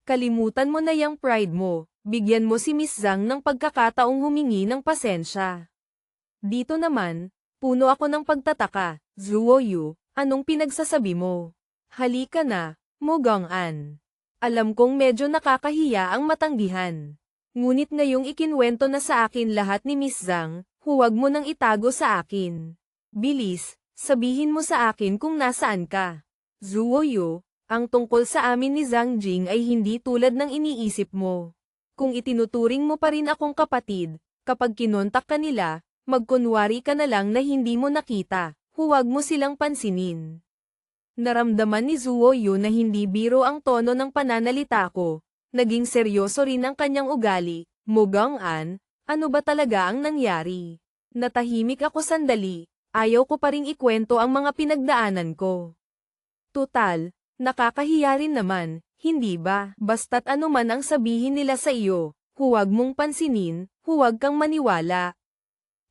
Kalimutan mo na yang pride mo, bigyan mo si Miss Zhang ng pagkakataong humingi ng pasensya. Dito naman, puno ako ng pagtataka, Zuo Yu, anong pinagsasabi mo? Halika na, Mo Gong-an. Alam kong medyo nakakahiya ang matanggihan. Ngunit ngayong ikinwento na sa akin lahat ni Miss Zhang, huwag mo nang itago sa akin. Bilis, sabihin mo sa akin kung nasaan ka. Zuo Yu, ang tungkol sa amin ni Zhang Jing ay hindi tulad ng iniisip mo. Kung itinuturing mo pa rin akong kapatid, kapag kinontak ka nila, magkunwari ka na lang na hindi mo nakita, huwag mo silang pansinin. Naramdaman ni Zuo Yu na hindi biro ang tono ng pananalita ko, naging seryoso rin ang kanyang ugali. Mo Gong-an, ano ba talaga ang nangyari? Natahimik ako sandali, ayaw ko pa ring ikwento ang mga pinagdaanan ko. Tutal, nakakahiya rin naman, hindi ba? Basta't ano man ang sabihin nila sa iyo, huwag mong pansinin, huwag kang maniwala.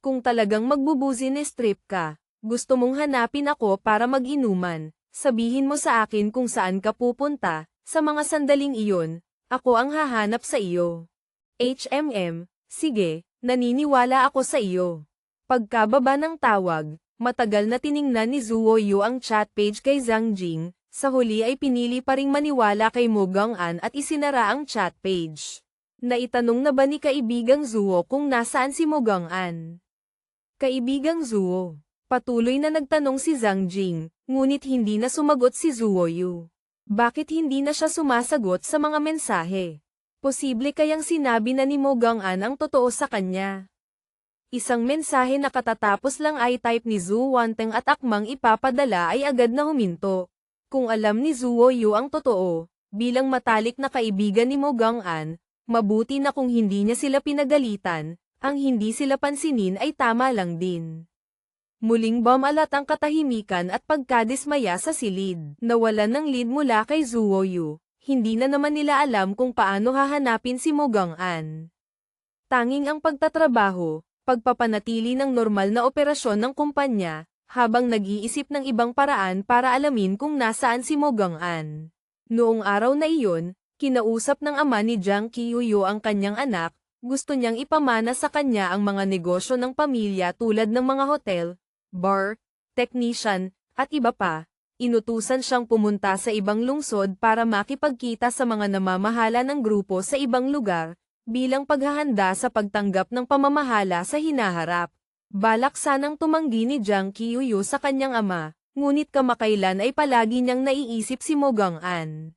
Kung talagang magbubusiness trip ka, gusto mong hanapin ako para mag-inuman, sabihin mo sa akin kung saan ka pupunta, sa mga sandaling iyon, ako ang hahanap sa iyo. Sige, naniniwala ako sa iyo. Pagkababa ng tawag, matagal na tiningnan ni Zuo Yu ang chat page kay Zhang Jing, sa huli ay pinili pa ring maniwala kay Mo Gong-an at isinara ang chat page. Naitanong na ba ni kaibigang Zuo kung nasaan si Mo Gong-an? Kaibigang Zuo, patuloy na nagtanong si Zhang Jing, ngunit hindi na sumagot si Zuo Yu. Bakit hindi na siya sumasagot sa mga mensahe? Posible kayang sinabi na ni Mo Gong-an ang totoo sa kanya. Isang mensahe na katatapos lang ay type ni Zhu Wanteng at akmang ipapadala ay agad na huminto. Kung alam ni Zuo Yu ang totoo, bilang matalik na kaibigan ni Mo Gong-an, mabuti na kung hindi niya sila pinagalitan, ang hindi sila pansinin ay tama lang din. Muling bumalat ang katahimikan at pagkadismaya sa silid. Nawalan ng lead mula kay Zuo Yu, hindi na naman nila alam kung paano hahanapin si Mo Gong-an. Tanging ang pagtatrabaho, pagpapanatili ng normal na operasyon ng kumpanya, habang nag-iisip ng ibang paraan para alamin kung nasaan si Mo Gong-an. Noong araw na iyon, kinausap ng ama ni Jiang Qiuyu ang kanyang anak, gusto niyang ipamana sa kanya ang mga negosyo ng pamilya tulad ng mga hotel, bar, technician, at iba pa. Inutusan siyang pumunta sa ibang lungsod para makipagkita sa mga namamahala ng grupo sa ibang lugar, bilang paghahanda sa pagtanggap ng pamamahala sa hinaharap. Balak sanang tumanggi ni Jiang Qiuyu sa kanyang ama, ngunit kamakailan ay palagi niyang naiisip si Mo Gong-an.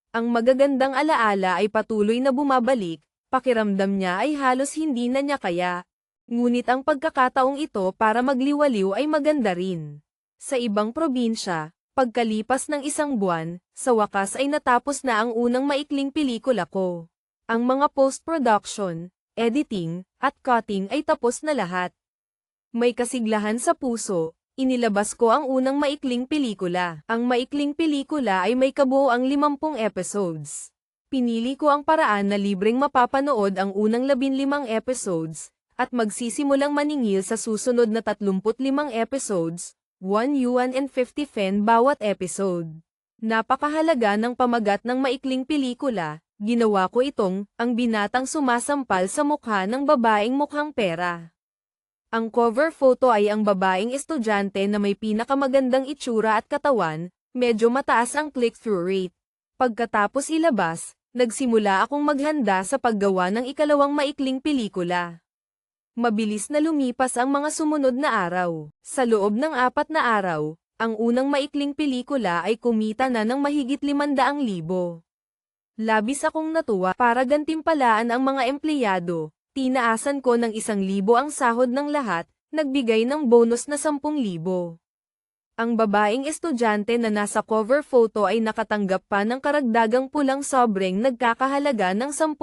Ang magagandang alaala ay patuloy na bumabalik, pakiramdam niya ay halos hindi na niya kaya. Ngunit ang pagkakataong ito para magliwaliw ay maganda rin. Sa ibang probinsya, pagkalipas ng isang buwan, sa wakas ay natapos na ang unang maikling pelikula ko. Ang mga post-production, editing, at cutting ay tapos na lahat. May kasiglahan sa puso, inilabas ko ang unang maikling pelikula. Ang maikling pelikula ay may kabuoang 50 episodes. Pinili ko ang paraan na libreng mapapanood ang unang 15 episodes, at magsisimulang maningil sa susunod na 35 episodes, 1 yuan and 50 fen bawat episode. Napakahalaga ng pamagat ng maikling pelikula, ginawa ko itong, ang binatang sumasampal sa mukha ng babaeng mukhang pera. Ang cover photo ay ang babaeng estudyante na may pinakamagandang itsura at katawan, medyo mataas ang click-through rate. Pagkatapos ilabas, nagsimula akong maghanda sa paggawa ng ikalawang maikling pelikula. Mabilis na lumipas ang mga sumunod na araw. Sa loob ng 4 na araw, ang unang maikling pelikula ay kumita na ng mahigit 500,000. Labis akong natuwa para gantimpalaan ang mga empleyado. Tinaasan ko ng 1,000 ang sahod ng lahat, nagbigay ng bonus na 10,000. Ang babaeng estudyante na nasa cover photo ay nakatanggap pa ng karagdagang pulang sobreng nagkakahalaga ng 10,000.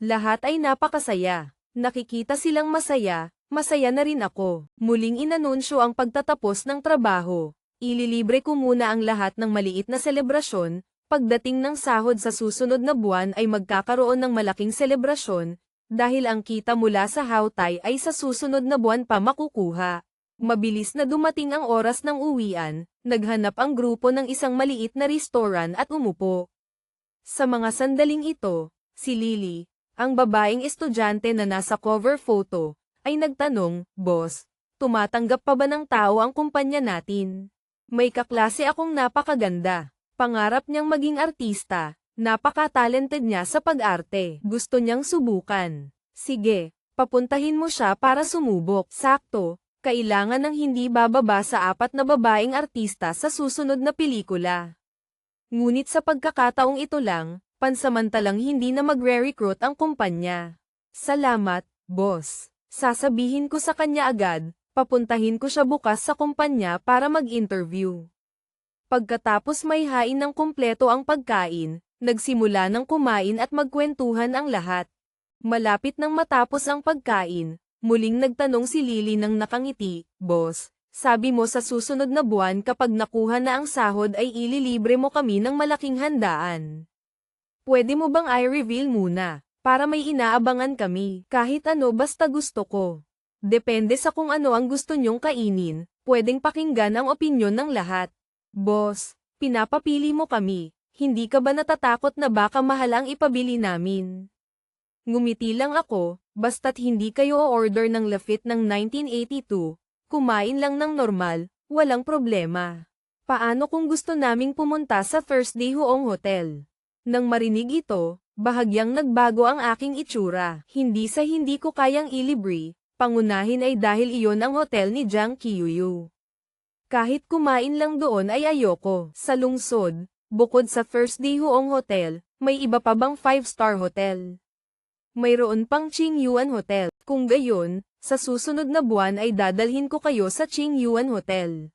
Lahat ay napakasaya. Nakikita silang masaya, masaya na rin ako. Muling inanunsyo ang pagtatapos ng trabaho. Ililibre ko muna ang lahat ng maliit na selebrasyon. Pagdating ng sahod sa susunod na buwan ay magkakaroon ng malaking selebrasyon, dahil ang kita mula sa hawtay ay sa susunod na buwan pa makukuha. Mabilis na dumating ang oras ng uwian, naghanap ang grupo ng isang maliit na restoran at umupo. Sa mga sandaling ito, si Lily, ang babaeng estudyante na nasa cover photo, ay nagtanong, "Boss, tumatanggap pa ba ng tao ang kumpanya natin? May kaklase akong napakaganda. Pangarap niyang maging artista. Napaka-talented niya sa pag-arte. Gusto niyang subukan. Sige, papuntahin mo siya para sumubok." Sakto, kailangan ng hindi bababa sa 4 na babaeng artista sa susunod na pelikula. Ngunit sa pagkakataong ito lang, pansamantalang hindi na magre-recruit ang kumpanya. "Salamat, boss. Sasabihin ko sa kanya agad, papuntahin ko siya bukas sa kumpanya para mag-interview." Pagkatapos may hain ng kumpleto ang pagkain, nagsimula ng kumain at magkwentuhan ang lahat. Malapit nang matapos ang pagkain, muling nagtanong si Lily nang nakangiti, "Boss, sabi mo sa susunod na buwan kapag nakuha na ang sahod ay ililibre mo kami ng malaking handaan. Pwede mo bang i-reveal muna, para may inaabangan kami, kahit ano basta gusto ko. Depende sa kung ano ang gusto nyong kainin, pwedeng pakinggan ang opinyon ng lahat. Boss, pinapapili mo kami, hindi ka ba natatakot na baka mahal ang ipabili namin?" Ngumiti lang ako, basta't hindi kayo o-order ng Lafite ng 1982, kumain lang ng normal, walang problema. Paano kung gusto naming pumunta sa Thursday Hoong Hotel? Nang marinig ito, bahagyang nagbago ang aking itsura. Hindi sa hindi ko kayang ilibre, pangunahin ay dahil iyon ang hotel ni Jang Kyuyu. Kahit kumain lang doon ay ayoko. Sa lungsod, bukod sa Thursday Hoong Hotel, may iba pa bang 5-star hotel? Mayroon pang Qingyuan Hotel. Kung gayon, sa susunod na buwan ay dadalhin ko kayo sa Qingyuan Hotel.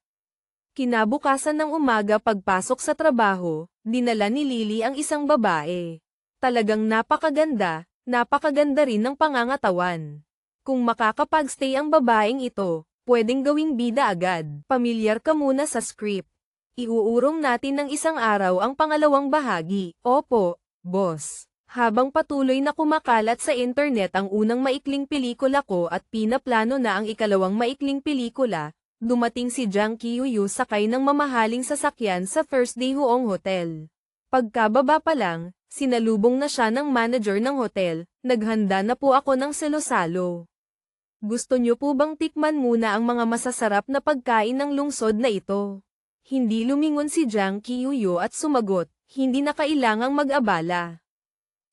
Kinabukasan ng umaga pagpasok sa trabaho, dinala ni Lily ang isang babae. Talagang napakaganda, napakaganda rin ng pangangatawan. Kung makakapag-stay ang babaeng ito, pwedeng gawing bida agad. Pamilyar ka muna sa script. Iuurong natin ng isang araw ang pangalawang bahagi. Opo, boss. Habang patuloy na kumakalat sa internet ang unang maikling pelikula ko at pinaplano na ang ikalawang maikling pelikula, dumating si Jang Kyuyu sakay ng mamahaling sasakyan sa Thursday Hoong Hotel. Pagkababa pa lang, sinalubong na siya ng manager ng hotel, "Naghanda na po ako ng selo-salo. Gusto niyo po bang tikman muna ang mga masasarap na pagkain ng lungsod na ito?" Hindi lumingon si Jang Kyuyu at sumagot, "Hindi na kailangang mag-abala."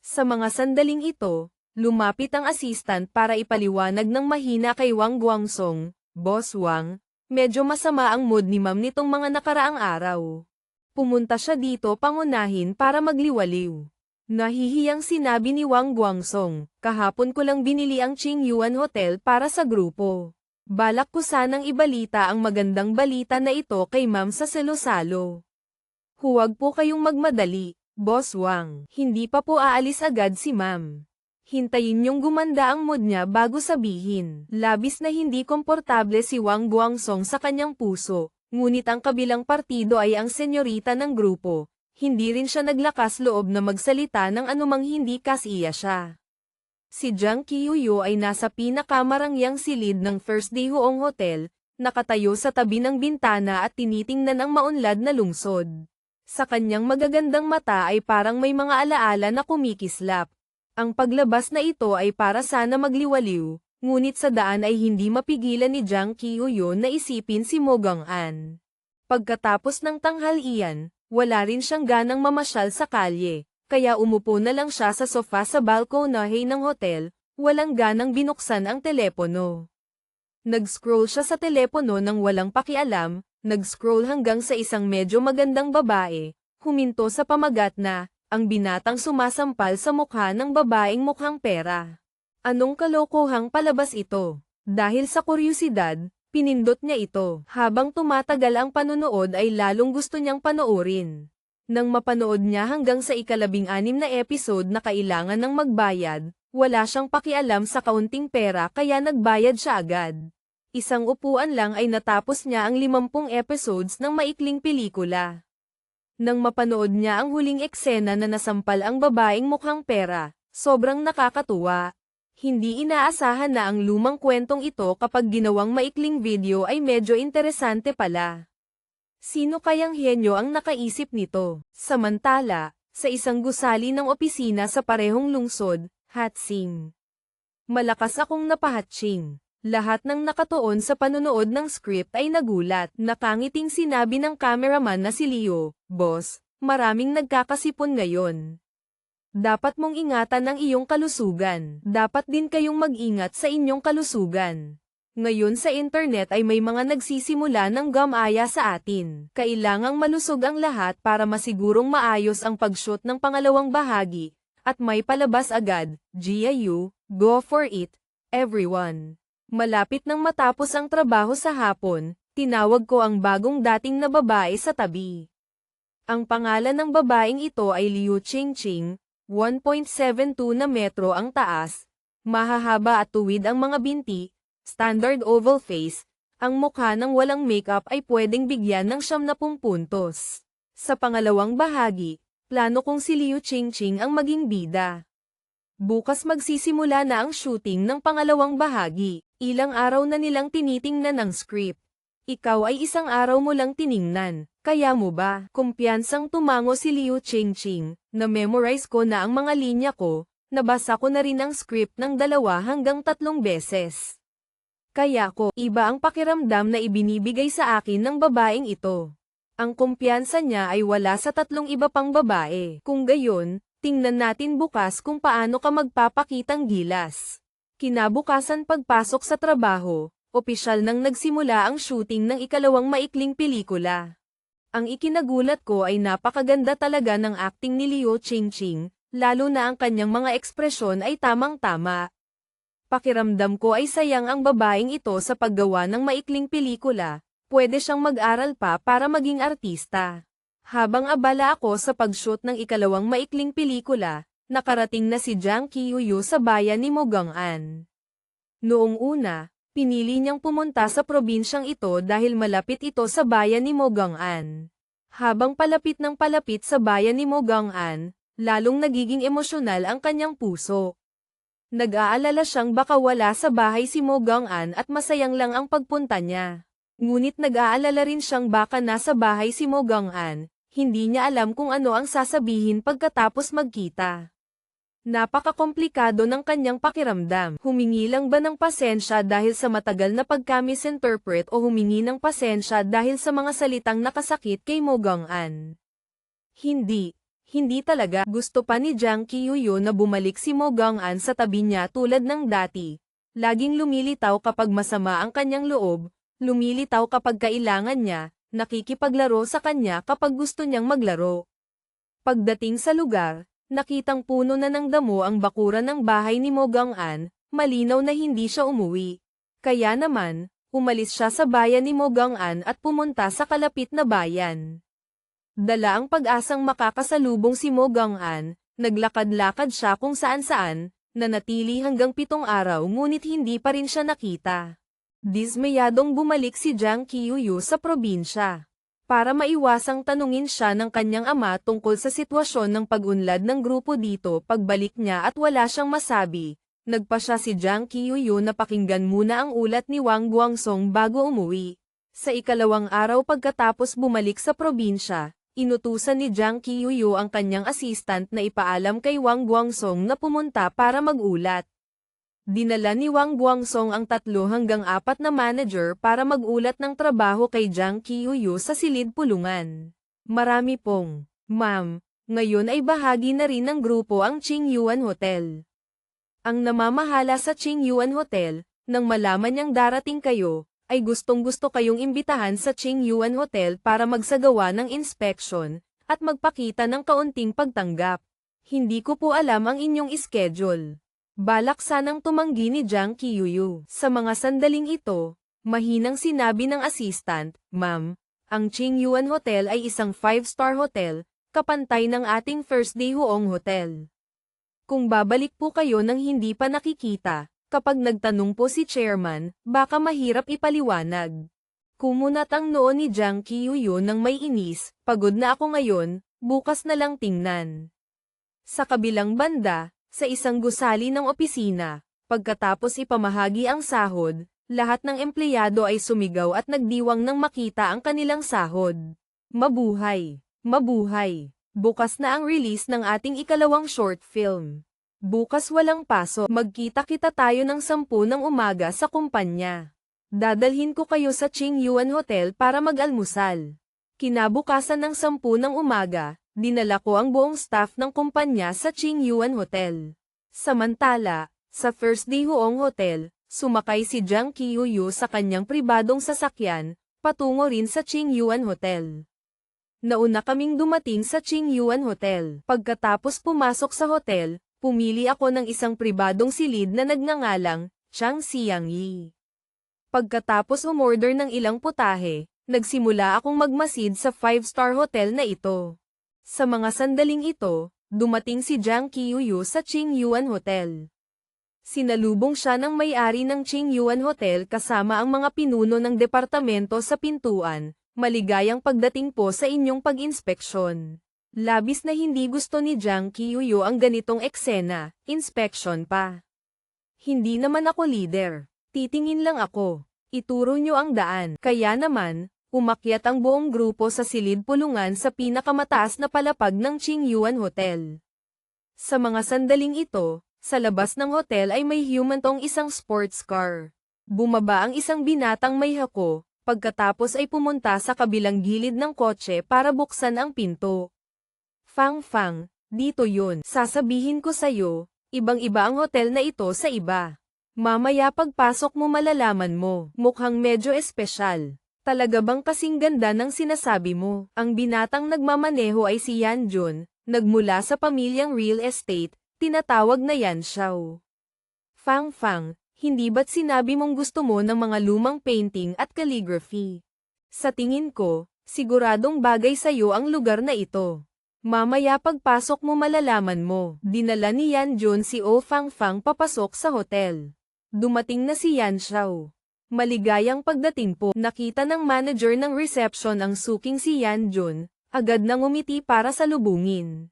Sa mga sandaling ito, lumapit ang assistant para ipaliwanag ng mahina kay Wang Guangsong, "Boss Wang, medyo masama ang mood ni ma'am nitong mga nakaraang araw. Pumunta siya dito pangunahin para magliwaliw." Nahihiyang sinabi ni Wang Guangsong, "Kahapon ko lang binili ang Qingyuan Hotel para sa grupo. Balak ko sanang ibalita ang magandang balita na ito kay ma'am sa selo-salo. Huwag po kayong magmadali, Boss Wang. Hindi pa po aalis agad si ma'am. Hintayin niyong gumanda ang mood niya bago sabihin." Labis na hindi komportable si Wang Guangsong sa kanyang puso, ngunit ang kabilang partido ay ang senyorita ng grupo. Hindi rin siya naglakas loob na magsalita ng anumang hindi kasiya siya. Si Jang Kyuyu ay nasa pinakamarangyang silid ng Thursday Hoong Hotel, nakatayo sa tabi ng bintana at tinitingnan ang maunlad na lungsod. Sa kanyang magagandang mata ay parang may mga alaala na kumikislap. Ang paglabas na ito ay para sana magliwaliw, ngunit sa daan ay hindi mapigilan ni Jang Kyuyu na isipin si Mo Gang-an. Pagkatapos ng tanghalian, wala rin siyang ganang mamasyal sa kalye, kaya umupo na lang siya sa sofa sa balkonahe ng hotel, walang ganang binuksan ang telepono. Nag-scroll siya sa telepono nang walang pakialam, nag-scroll hanggang sa isang medyo magandang babae, huminto sa pamagat na, ang binatang sumasampal sa mukha ng babaeng mukhang pera. Anong kalokohang palabas ito? Dahil sa kuryosidad, pinindot niya ito. Habang tumatagal ang panonood ay lalong gusto niyang panoorin. Nang mapanood niya hanggang sa 16 na episode na kailangan ng magbayad, wala siyang pakialam sa kaunting pera kaya nagbayad siya agad. Isang upuan lang ay natapos niya ang 50 episodes ng maikling pelikula. Nang mapanood niya ang huling eksena na nasampal ang babaeng mukhang pera, sobrang nakakatuwa. Hindi inaasahan na ang lumang kwentong ito kapag ginawang maikling video ay medyo interesante pala. Sino kayang henyo ang nakaisip nito? Samantala, Sa isang gusali ng opisina sa parehong lungsod, Hatsing. Malakas akong napahatching. Lahat ng nakatuon sa panonood ng script ay nagulat. Nakangiting sinabi ng cameraman na si Leo, "Boss, maraming nagkakasipon ngayon. Dapat mong ingatan ang iyong kalusugan. Dapat din kayong mag-ingat sa inyong kalusugan. Ngayon sa internet ay may mga nagsisimula ng gamaya sa atin. Kailangang malusog ang lahat para masigurong maayos ang pag-shoot ng pangalawang bahagi, at may palabas agad. GIU, go for it, everyone." Malapit nang matapos ang trabaho sa hapon, tinawag ko ang bagong dating na babae sa tabi. Ang pangalan ng babaeng ito ay Liu Qingqing, 1.72 na metro ang taas, mahahaba at tuwid ang mga binti, standard oval face, ang mukha ng walang makeup ay pwedeng bigyan ng 70 puntos. Sa pangalawang bahagi, plano kong si Liu Qingqing ang maging bida. Bukas magsisimula na ang shooting ng pangalawang bahagi. Ilang araw na nilang tinitingnan ang script. Ikaw ay isang araw mo lang tiningnan, kaya mo ba? Kumpiyansang tumango si Liu Qingqing, na-memorize ko na ang mga linya ko, nabasa ko na rin ang script ng 2 hanggang 3 beses. Kaya ko, iba ang pakiramdam na ibinibigay sa akin ng babaeng ito. Ang kumpiyansa niya ay wala sa 3 iba pang babae. Kung gayon, tingnan natin bukas kung paano ka magpapakitang gilas. Kinabukasan pagpasok sa trabaho, opisyal nang nagsimula ang shooting ng ikalawang maikling pelikula. Ang ikinagulat ko ay napakaganda talaga ng acting ni Liu Qingqing, lalo na ang kanyang mga ekspresyon ay tamang-tama. Pakiramdam ko ay sayang ang babaeng ito sa paggawa ng maikling pelikula, pwede siyang mag-aral pa para maging artista. Habang abala ako sa pag-shoot ng ikalawang maikling pelikula, nakarating na si Jiang Qiuyu sa bayan ni Mogang-an. Noong una, pinili niyang pumunta sa probinsyang ito dahil malapit ito sa bayan ni Mogang-an. Habang palapit ng palapit sa bayan ni Mogang-an, lalong nagiging emosyonal ang kanyang puso. Nag-aalala siyang baka wala sa bahay si Mogang-an at masayang lang ang pagpunta niya. Ngunit nag-aalala rin siyang baka nasa bahay si Mogang-an, hindi niya alam kung ano ang sasabihin pagkatapos magkita. Napakakomplikado ng kanyang pakiramdam. Humingi lang ba ng pasensya dahil sa matagal na pagka-misinterpret o humingi ng pasensya dahil sa mga salitang nakasakit kay Mogang-an? Hindi talaga. Gusto pa ni Jiang Qiuyu na bumalik si Mogang-an sa tabi niya tulad ng dati. Laging lumilitaw kapag masama ang kanyang loob, lumilitaw kapag kailangan niya, nakikipaglaro sa kanya kapag gusto niyang maglaro. Pagdating sa lugar, nakitang puno na ng damo ang bakuran ng bahay ni Mogang-an, malinaw na hindi siya umuwi. Kaya naman, umalis siya sa bayan ni Mogang-an at pumunta sa kalapit na bayan. Dala ang pag-asang makakasalubong si Mogang-an, naglakad-lakad siya kung saan-saan, nanatili hanggang 7 araw ngunit hindi pa rin siya nakita. Dismayadong bumalik si Jiang Qiuyu sa probinsya. Para maiwasang tanungin siya ng kanyang ama tungkol sa sitwasyon ng pag-unlad ng grupo dito pagbalik niya at wala siyang masabi, nagpa siya si Jiang Qiuyu na pakinggan muna ang ulat ni Wang Guangsong bago umuwi. Sa ikalawang araw pagkatapos bumalik sa probinsya, inutusan ni Jiang Qiuyu ang kanyang assistant na ipaalam kay Wang Guangsong na pumunta para mag-ulat. Dinala ni Wang Guangsong ang 3 hanggang 4 na manager para mag-ulat ng trabaho kay Jiang Qiuyu sa silid pulungan. Marami pong, "Ma'am, ngayon ay bahagi na rin ng grupo ang Qingyuan Hotel. Ang namamahala sa Qingyuan Hotel, nang malaman niyang darating kayo, ay gustong-gusto kayong imbitahan sa Qingyuan Hotel para magsagawa ng inspection, at magpakita ng kaunting pagtanggap. Hindi ko po alam ang inyong schedule." Balak sanang tumanggi ni Jiang Qiuyu. Sa mga sandaling ito, mahinang sinabi ng assistant, "Ma'am, ang Qingyuan Hotel ay isang 5-star hotel, kapantay ng ating First Day Huong Hotel. Kung babalik po kayo nang hindi pa nakikita, kapag nagtanong po si chairman, baka mahirap ipaliwanag." Kumunat ang noo ni Jiang Qiuyu nang may inis, "Pagod na ako ngayon, bukas na lang tingnan." Sa kabilang banda, sa isang gusali ng opisina, pagkatapos ipamahagi ang sahod, lahat ng empleyado ay sumigaw at nagdiwang nang makita ang kanilang sahod. Mabuhay! Mabuhay! Bukas na ang release ng ating ikalawang short film. Bukas walang pasok. Magkita-kita tayo ng 10 ng umaga sa kumpanya. Dadalhin ko kayo sa Qingyuan Hotel para mag-almusal. Kinabukasan ng 10 ng umaga, dinala ko ang buong staff ng kumpanya sa Qingyuan Hotel. Samantala, sa First Day Huong Hotel, sumakay si Jiang Qiuyu sa kanyang pribadong sasakyan, patungo rin sa Qingyuan Hotel. Nauna kaming dumating sa Qingyuan Hotel. Pagkatapos pumasok sa hotel, pumili ako ng isang pribadong silid na nagngangalang Chang Xiangyi. Pagkatapos umorder ng ilang putahe, nagsimula akong magmasid sa 5-star hotel na ito. Sa mga sandaling ito, dumating si Jiang Qiuyu sa Qingyuan Hotel. Sinalubong siya ng may-ari ng Qingyuan Hotel kasama ang mga pinuno ng departamento sa pintuan. Maligayang pagdating po sa inyong pag-inspeksyon. Labis na hindi gusto ni Jiang Qiuyu ang ganitong eksena, inspection pa. Hindi naman ako leader. Titingin lang ako. Ituro nyo ang daan. Kaya naman, umakyat ang buong grupo sa silid pulungan sa pinakamataas na palapag ng Qingyuan Hotel. Sa mga sandaling ito, sa labas ng hotel ay may humantong isang sports car. Bumaba ang isang binatang may hako. Pagkatapos ay pumunta sa kabilang gilid ng kotse para buksan ang pinto. Fang, dito yun. Sasabihin ko sa'yo, ibang-iba ang hotel na ito sa iba. Mamaya pagpasok mo malalaman mo, mukhang medyo espesyal. Talaga bang kasing ganda ng sinasabi mo? Ang binatang nagmamaneho ay si Yan Jun, nagmula sa pamilyang real estate, tinatawag na Yan Xiao. Fang, hindi ba't sinabi mong gusto mo ng mga lumang painting at calligraphy? Sa tingin ko, siguradong bagay sa'yo ang lugar na ito. Mamaya pagpasok mo malalaman mo. Dinala ni Yan Jun si Oh Fang papasok sa hotel. Dumating na si Yan Xiao. Maligayang pagdating po, nakita ng manager ng reception ang suking si Yan Jun, agad nang umiti para salubungin.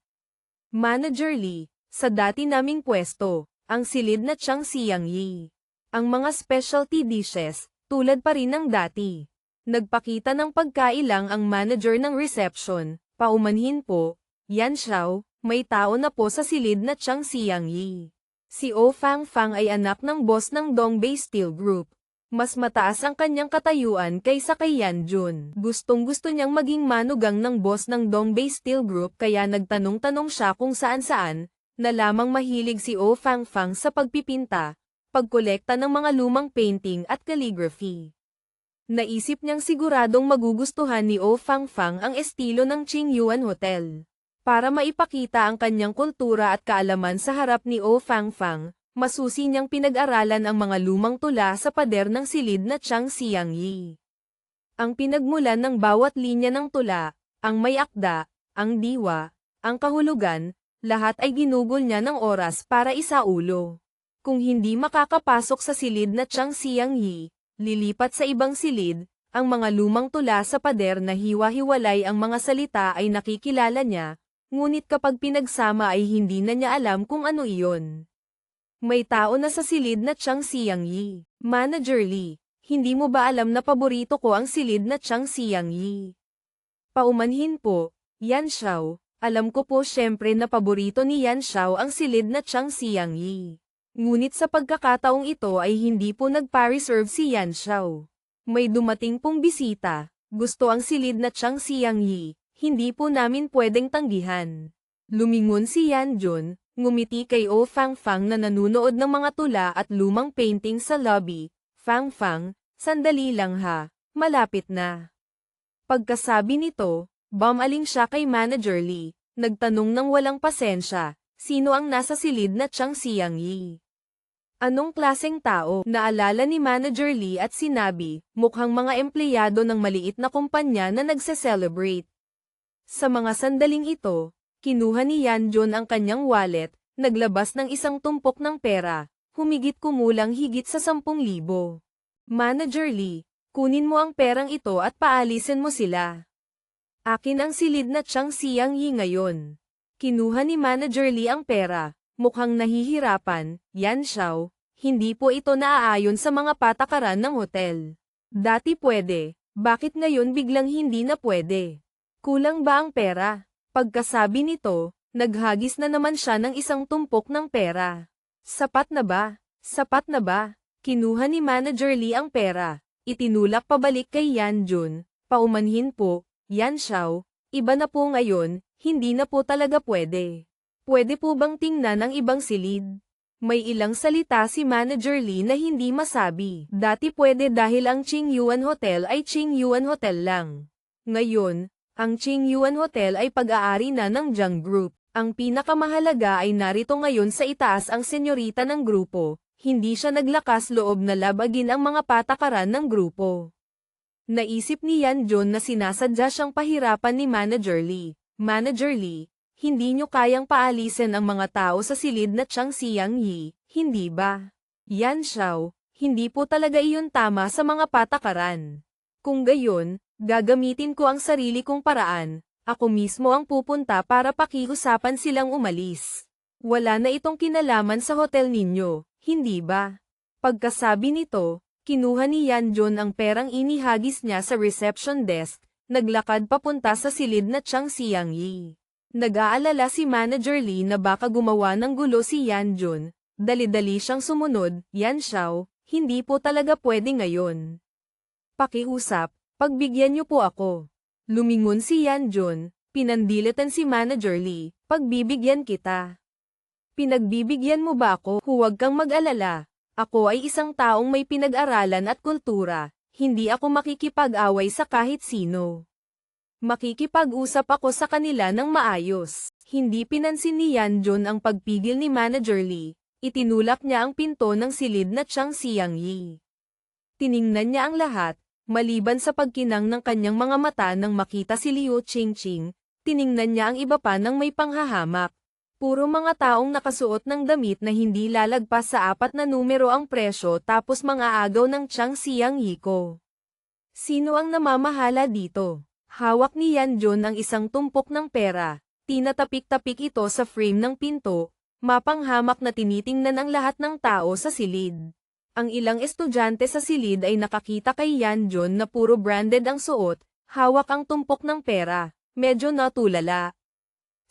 Manager Lee, sa dati naming pwesto, ang silid na Chang Xiangyi. Ang mga specialty dishes, tulad pa rin ng dati. Nagpakita ng pagkailang ang manager ng reception, paumanhin po, Yan Xiao, may tao na po sa silid na Chang Xiangyi. Si Oh Fang ay anak ng boss ng Dongbei Steel Group. Mas mataas ang kanyang katayuan kaysa kay Yan Jun. Gustong-gusto niyang maging manugang ng boss ng Dongbei Steel Group kaya nagtanong-tanong siya kung saan-saan, na lamang mahilig si Oh Fang sa pagpipinta, pagkolekta ng mga lumang painting at calligraphy. Naisip niyang siguradong magugustuhan ni Oh Fang ang estilo ng Qingyuan Hotel. Para maipakita ang kanyang kultura at kaalaman sa harap ni Oh Fang, masusi niyang pinag-aralan ang mga lumang tula sa pader ng silid na Chang Xiangyi. Ang pinagmulan ng bawat linya ng tula, ang may akda, ang diwa, ang kahulugan, lahat ay ginugol niya ng oras para isaulo. Kung hindi makakapasok sa silid na Chang Xiangyi, lilipat sa ibang silid, ang mga lumang tula sa pader na hiwa-hiwalay ang mga salita ay nakikilala niya, ngunit kapag pinagsama ay hindi na niya alam kung ano iyon. May tao na sa silid na Chang Xiangyi. Manager Lee, hindi mo ba alam na paborito ko ang silid na Chang Xiangyi? Paumanhin po, Yan Xiao, alam ko po syempre na paborito ni Yan Xiao ang silid na Chang Xiangyi. Ngunit sa pagkakataong ito ay hindi po nagpa-reserve si Yan Xiao. May dumating pong bisita, gusto ang silid na Chang Xiangyi, hindi po namin pwedeng tanggihan. Lumingon si Yan Jun, ngumiti kay Oh Fang na nanunood ng mga tula at lumang painting sa lobby. Fang, sandali lang ha, malapit na. Pagkasabi nito, bumaling siya kay Manager Lee, nagtanong ng walang pasensya. Sino ang nasa silid na Chang Xiangyi? Anong klaseng tao? Naalala ni Manager Lee at sinabi, mukhang mga empleyado ng maliit na kumpanya na nagse-celebrate. Sa mga sandaling ito, kinuha ni Yan Jun ang kanyang wallet, naglabas ng isang tumpok ng pera, humigit kumulang higit sa 10,000. Manager Lee, kunin mo ang perang ito at paalisin mo sila. Akin ang silid na Chang Xiangyi ngayon. Kinuha ni Manager Lee ang pera, mukhang nahihirapan. Yan Xiao, hindi po ito naaayon sa mga patakaran ng hotel. Dati pwede, bakit ngayon biglang hindi na pwede? Kulang ba ang pera? Pagkasabi nito, naghagis na naman siya ng isang tumpok ng pera. Sapat na ba? Sapat na ba? Kinuha ni Manager Lee ang pera. Itinulak pabalik kay Yanjun. Paumanhin po, Yan Xiao, iba na po ngayon, hindi na po talaga pwede. Pwede po bang tingnan ang ibang silid? May ilang salita si Manager Lee na hindi masabi. Dati pwede dahil ang Qingyuan Hotel ay Qingyuan Hotel lang. Ngayon, ang Qingyuan Hotel ay pag-aari na ng Jiang Group. Ang pinakamahalaga ay narito ngayon sa itaas ang senyorita ng grupo. Hindi siya naglakas loob na labagin ang mga patakaran ng grupo. Naisip ni Yanjun na sinasadya siyang pahirapan ni Manager Lee. Manager Lee, hindi nyo kayang paalisin ang mga tao sa silid na Chang Xiang Yi, hindi ba? Yan Xiao, hindi po talaga iyon tama sa mga patakaran. Kung gayon, gagamitin ko ang sarili kong paraan. Ako mismo ang pupunta para pakiusapan silang umalis. Wala na itong kinalaman sa hotel ninyo. Hindi ba? Pagkasabi nito, kinuha ni Yanjun ang perang inihagis niya sa reception desk, naglakad papunta sa silid na Chang Xiang Yi. Nag-aalala si Manager Lee na baka gumawa ng gulo si Yanjun, dali-dali siyang sumunod. Yan Xiao, hindi po talaga pwede ngayon. Pakiusap, pagbigyan niyo po ako. Lumingon si Yanjun, pinandilitan si Manager Lee, pagbibigyan kita. Pinagbibigyan mo ba ako? Huwag kang mag-alala. Ako ay isang taong may pinag-aralan at kultura, hindi ako makikipag-away sa kahit sino. Makikipag-usap ako sa kanila ng maayos. Hindi pinansin ni Yanjun ang pagpigil ni Manager Lee, itinulak niya ang pinto ng silid na Chang Xiang Yi. Tiningnan niya ang lahat, maliban sa pagkinang ng kanyang mga mata nang makita si Liu Qingqing, tiningnan niya ang iba pa ng may panghahamak. Puro mga taong nakasuot ng damit na hindi lalagpas sa 4 na numero ang presyo tapos mga agaw ng Chang Xiang Yi ko. Sino ang namamahala dito? Hawak ni Yanjun ang isang tumpok ng pera, tinatapik-tapik ito sa frame ng pinto, mapanghamak na tinitingnan ang lahat ng tao sa silid. Ang ilang estudyante sa silid ay nakakita kay Yanjun na puro branded ang suot, hawak ang tumpok ng pera, medyo natulala.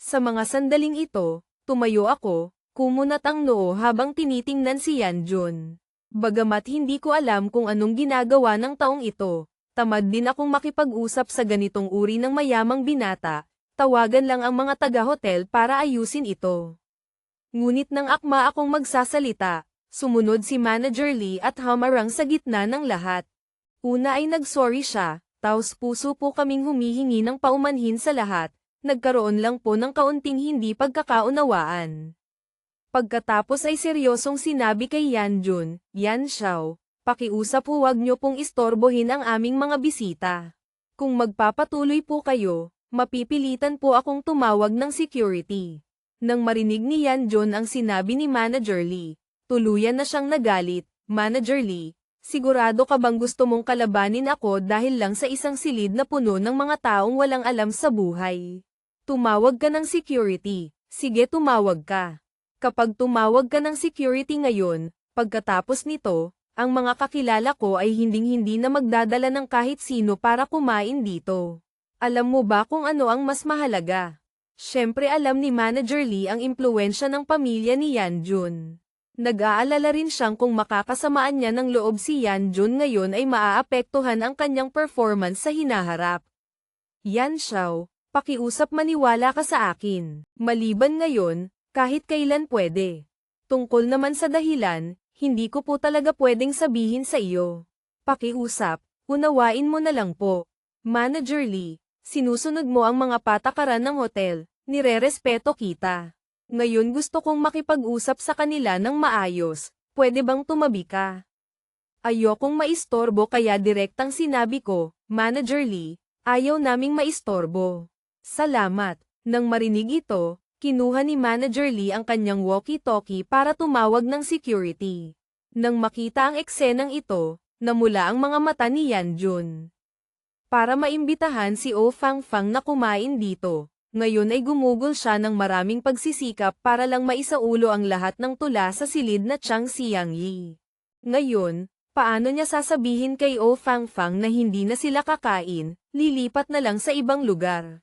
Sa mga sandaling ito, tumayo ako, kumunat ang noo habang tinitingnan si Yanjun. Bagamat hindi ko alam kung anong ginagawa ng taong ito, tamad din akong makipag-usap sa ganitong uri ng mayamang binata, tawagan lang ang mga taga-hotel para ayusin ito. Ngunit nang akma akong magsasalita, sumunod si Manager Lee at hamarang sa gitna ng lahat. Una ay nagsorry siya, taos puso po kaming humihingi ng paumanhin sa lahat. Nagkaroon lang po ng kaunting hindi pagkakaunawaan. Pagkatapos ay seryosong sinabi kay Yanjun, Yan Xiao, pakiusap huwag niyo pong istorbohin ang aming mga bisita. Kung magpapatuloy po kayo, mapipilitan po akong tumawag ng security. Nang marinig ni Yanjun ang sinabi ni Manager Lee, tuluyan na siyang nagalit. Manager Lee, sigurado ka bang gusto mong kalabanin ako dahil lang sa isang silid na puno ng mga taong walang alam sa buhay? Tumawag ka ng security. Sige, tumawag ka. Kapag tumawag ka ng security ngayon, pagkatapos nito, ang mga kakilala ko ay hinding-hindi na magdadala ng kahit sino para kumain dito. Alam mo ba kung ano ang mas mahalaga? Siyempre alam ni Manager Lee ang impluwensya ng pamilya ni Yanjun. Nag-aalala rin siyang kung makakasamaan niya ng loob si Yanjun ngayon ay maaapektuhan ang kanyang performance sa hinaharap. Yan Xiao, pakiusap maniwala ka sa akin. Maliban ngayon, kahit kailan pwede. Tungkol naman sa dahilan, hindi ko po talaga pwedeng sabihin sa iyo. Pakiusap, unawain mo na lang po. Manager Lee, sinusunod mo ang mga patakaran ng hotel, nirerespeto kita. Ngayon gusto kong makipag-usap sa kanila ng maayos, pwede bang tumabi ka? Ayokong maistorbo kaya direktang sinabi ko, Manager Lee, ayaw naming maistorbo. Salamat. Nang marinig ito, kinuha ni Manager Lee ang kanyang walkie-talkie para tumawag ng security. Nang makita ang eksenang ito, namula ang mga mata ni Yanjun. Para maimbitahan si Oh Fangfang na kumain dito, ngayon ay gumugol siya ng maraming pagsisikap para lang maisaulo ang lahat ng tula sa silid na Chang Xiang Yi. Ngayon, paano niya sasabihin kay Oh Fangfang na hindi na sila kakain, lilipat na lang sa ibang lugar?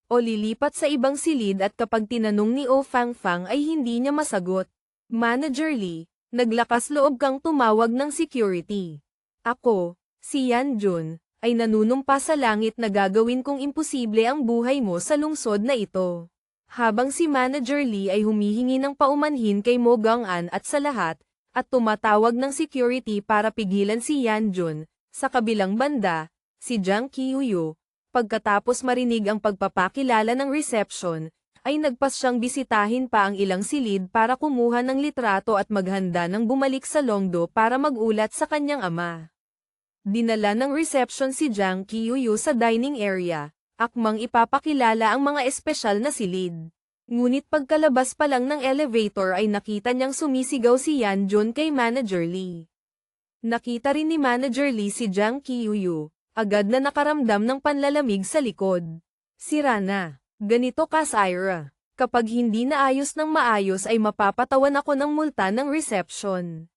o lilipat sa ibang silid at kapag tinanong ni O Fangfang ay hindi niya masagot. Manager Lee, naglakas loob kang tumawag ng security. Ako, si Yan Jun, ay nanunumpa sa langit na gagawin kong imposible ang buhay mo sa lungsod na ito. Habang si Manager Lee ay humihingi ng paumanhin kay Mo Gang-an at sa lahat, at tumatawag ng security para pigilan si Yan Jun, sa kabilang banda, si Jang Kyuyu, pagkatapos marinig ang pagpapakilala ng reception, ay nagpas siyang bisitahin pa ang ilang silid para kumuha ng litrato at maghanda ng bumalik sa Longdo para magulat sa kanyang ama. Dinala ng reception si Jang Kyuyu sa dining area, akmang ipapakilala ang mga espesyal na silid. Ngunit pagkalabas pa lang ng elevator ay nakita niyang sumisigaw si Yan Jun kay Manager Lee. Nakita rin ni Manager Lee si Jang Kyuyu, agad na nakaramdam ng panlalamig sa likod. Sira na. Ganito ka, Syra. Kapag hindi naayos ng maayos ay mapapatawan ako ng multa ng reception.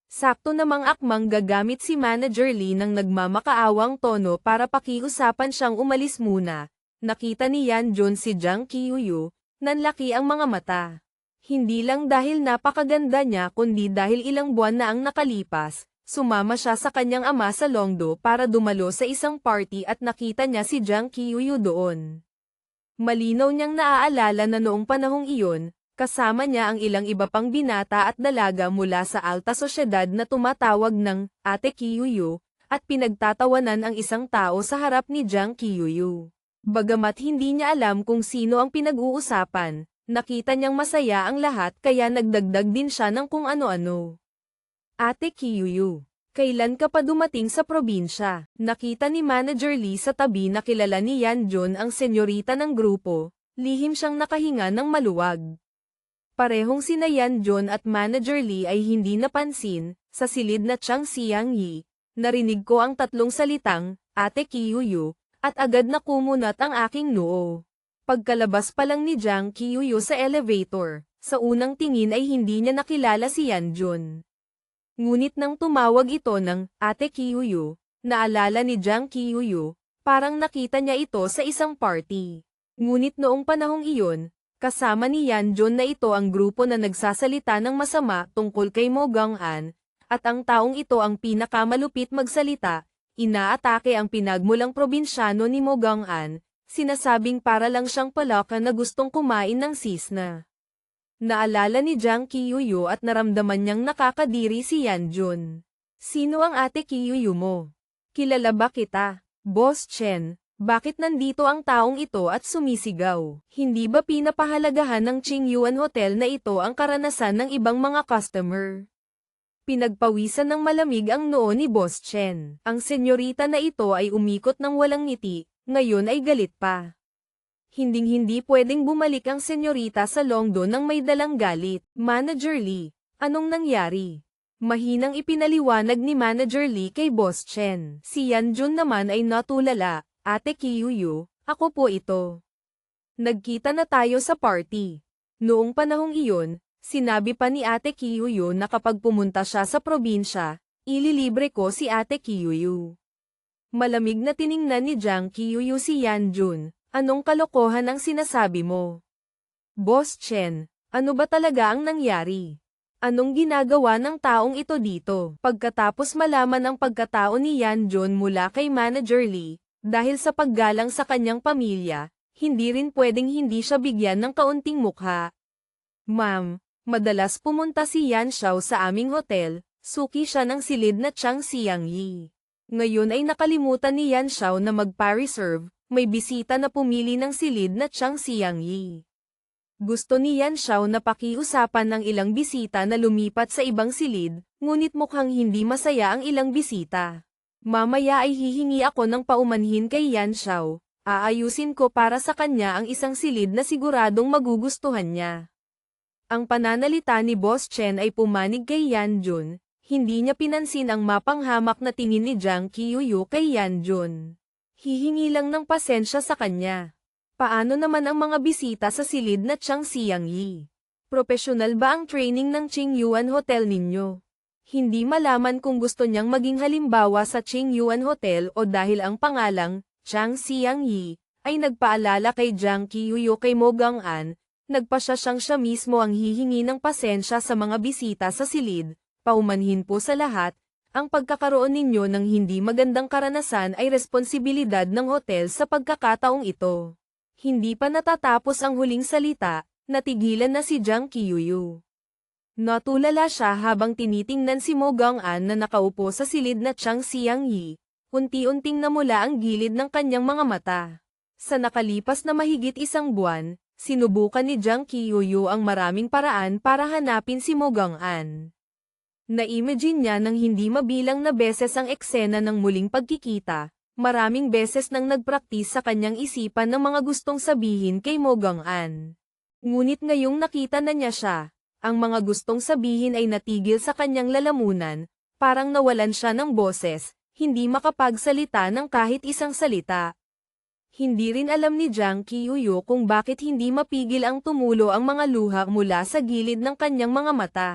Sakto namang akmang gagamit si Manager Lee ng nagmamakaawang tono para pakiusapan siyang umalis muna. Nakita ni Yan Jun si Jang Kyuyu, nanlaki ang mga mata. Hindi lang dahil napakaganda niya kundi dahil ilang buwan na ang nakalipas, sumama siya sa kanyang ama sa Longdo para dumalo sa isang party at nakita niya si Jang Kyuyu doon. Malinaw niyang naaalala na noong panahong iyon, kasama niya ang ilang iba pang binata at dalaga mula sa alta sosyedad na tumatawag ng Ate Kyuyu, at pinagtatawanan ang isang tao sa harap ni Jang Kyuyu. Bagamat hindi niya alam kung sino ang pinag-uusapan, nakita niyang masaya ang lahat kaya nagdagdag din siya ng kung ano-ano. Ate Kyuyu, kailan ka pa dumating sa probinsya? Nakita ni Manager Lee sa tabi na kilala ni Yan Jun ang senyorita ng grupo, lihim siyang nakahinga ng maluwag. Parehong sina Yan Jun at Manager Lee ay hindi napansin, sa silid na Chang Xiang Yi, narinig ko ang tatlong salitang, Ate Kyuyu, at agad na kumunat ang aking noo. Pagkalabas pa lang ni Jang Kyuyu sa elevator, sa unang tingin ay hindi niya nakilala si Yan Jun. Ngunit nang tumawag ito ng Ate Kyuyu, naalala ni Jang Kyuyu, parang nakita niya ito sa isang party. Ngunit noong panahong iyon, kasama ni Yan Jun na ito ang grupo na nagsasalita ng masama tungkol kay Mo Gang-an, at ang taong ito ang pinakamalupit magsalita, inaatake ang pinagmulang probinsyano ni Mo Gang-an, sinasabing para lang siyang palaka na gustong kumain ng sisna. Naalala ni Jang Kyuyu at naramdaman niyang nakakadiri si Yan Jun. Sino ang Ate Kyuyu mo? Kilala ba kita? Boss Chen. Bakit nandito ang taong ito at sumisigaw? Hindi ba pinapahalagahan ng Qingyuan Hotel na ito ang karanasan ng ibang mga customer? Pinagpawisan ng malamig ang noo ni Boss Chen. Ang senyorita na ito ay umikot ng walang ngiti, ngayon ay galit pa. Hinding-hindi pwedeng bumalik ang senyorita sa Longdo nang may dalang galit. Manager Lee, anong nangyari? Mahinang ipinaliwanag ni Manager Lee kay Boss Chen. Si Yan Jun naman ay natulala. Ate Kyuyu, ako po ito. Nagkita na tayo sa party. Noong panahong iyon, sinabi pa ni Ate Kyuyu na kapag pumunta siya sa probinsya, ililibre ko si Ate Kyuyu. Malamig na tiningnan ni Jang Kyuyu si Yan Jun, anong kalokohan ang sinasabi mo? Boss Chen, ano ba talaga ang nangyari? Anong ginagawa ng taong ito dito? Pagkatapos malaman ang pagkatao ni Yan Jun mula kay Manager Lee, dahil sa paggalang sa kanyang pamilya, hindi rin pwedeng hindi siya bigyan ng kaunting mukha. Ma'am, madalas pumunta si Yan Xiao sa aming hotel, suki siya ng silid na Chang Xiang Yi. Ngayon ay nakalimutan ni Yan Xiao na magpa-reserve, may bisita na pumili ng silid na Chang Xiang Yi. Gusto ni Yan Xiao na pakiusapan ng ilang bisita na lumipat sa ibang silid, ngunit mukhang hindi masaya ang ilang bisita. Mamaya ay hihingi ako ng paumanhin kay Yan Xiao, aayusin ko para sa kanya ang isang silid na siguradong magugustuhan niya. Ang pananalita ni Boss Chen ay pumanig kay Yan Jun, hindi niya pinansin ang mapanghamak na tingin ni Jang Kyuyu kay Yan Jun. Hihingi lang ng pasensya sa kanya. Paano naman ang mga bisita sa silid na Chang Xiang Yi? Profesional ba ang training ng Qingyuan Hotel ninyo? Hindi malaman kung gusto niyang maging halimbawa sa Qingyuan Hotel o dahil ang pangalang, Chang Xiang Yi, ay nagpaalala kay Jang Kyuyo kay Mo Gang-an, nagpasya siyang siya mismo ang hihingi ng pasensya sa mga bisita sa silid, paumanhin po sa lahat, ang pagkakaroon ninyo ng hindi magandang karanasan ay responsibilidad ng hotel sa pagkakataong ito. Hindi pa natatapos ang huling salita, natigilan na si Jang Kyuyo. Natulala siya habang tinitingnan si Mo Gang-an na nakaupo sa silid na Chang Xiangyi, unti-unting namula ang gilid ng kanyang mga mata. Sa nakalipas na mahigit isang buwan, sinubukan ni Jang Kyuyo ang maraming paraan para hanapin si Mo Gang-an. Na-imagine niya ng hindi mabilang na beses ang eksena ng muling pagkikita, maraming beses nang nagpraktis sa kanyang isipan ng mga gustong sabihin kay Mo Gang-an. Ngunit ngayong nakita na niya siya, ang mga gustong sabihin ay natigil sa kanyang lalamunan, parang nawalan siya ng boses, hindi makapagsalita ng kahit isang salita. Hindi rin alam ni Jang Kyuyo kung bakit hindi mapigil ang tumulo ang mga luha mula sa gilid ng kanyang mga mata.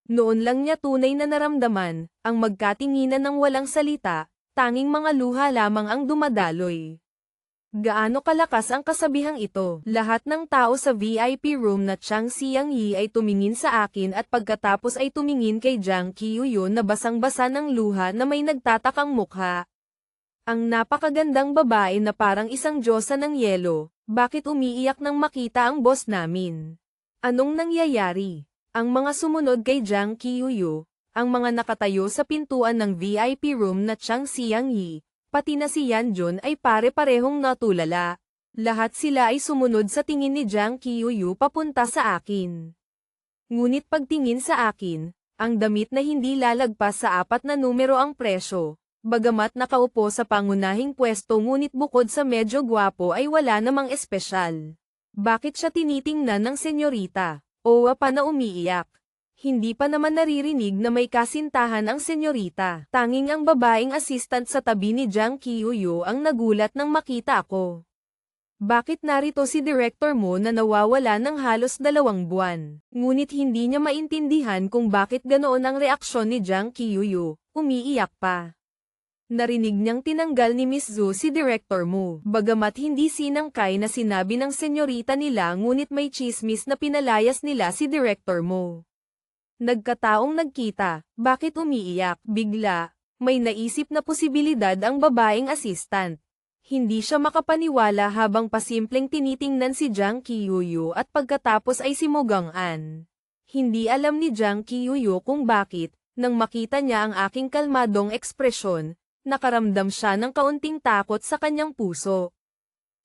Noon lang niya tunay na naramdaman, ang magkatinginan ng walang salita, tanging mga luha lamang ang dumadaloy. Gaano kalakas ang kasabihang ito? Lahat ng tao sa VIP room na Chang Xiangyi ay tumingin sa akin at pagkatapos ay tumingin kay Jang Kyuyo na basang-basa ng luha na may nagtatakang mukha. Ang napakagandang babae na parang isang diyosa ng yelo, bakit umiiyak nang makita ang boss namin? Anong nangyayari? Ang mga sumunod kay Jang Kyuyo, ang mga nakatayo sa pintuan ng VIP room na Chang Xiangyi, pati na si Yanjun ay pare-parehong natulala. Lahat sila ay sumunod sa tingin ni Jang Kyuyo papunta sa akin. Ngunit pagtingin sa akin, ang damit na hindi lalagpas sa 4 na numero ang presyo. Bagamat nakaupo sa pangunahing pwesto ngunit bukod sa medyo gwapo ay wala namang espesyal. Bakit siya tinitingnan ng senyorita? Owa pa na umiiyak. Hindi pa naman naririnig na may kasintahan ang senyorita. Tanging ang babaeng assistant sa tabi ni Jang Kyuyo ang nagulat nang makita ako. Bakit narito si director mo na nawawala ng halos 2 buwan? Ngunit hindi niya maintindihan kung bakit ganoon ang reaksyon ni Jang Kyuyo, umiiyak pa. Narinig niyang tinanggal ni Miss Zhu si director mo. Bagamat hindi sinangkay na sinabi ng senyorita nila ngunit may chismis na pinalayas nila si director mo. Nagkataong nagkita, bakit umiiyak? Bigla, may naisip na posibilidad ang babaeng assistant. Hindi siya makapaniwala habang pasimpleng tinitingnan si Jang Kyuyo at pagkatapos ay si Mo Gang-an. Hindi alam ni Jang Kyuyo kung bakit, nang makita niya ang aking kalmadong ekspresyon, nakaramdam siya ng kaunting takot sa kanyang puso.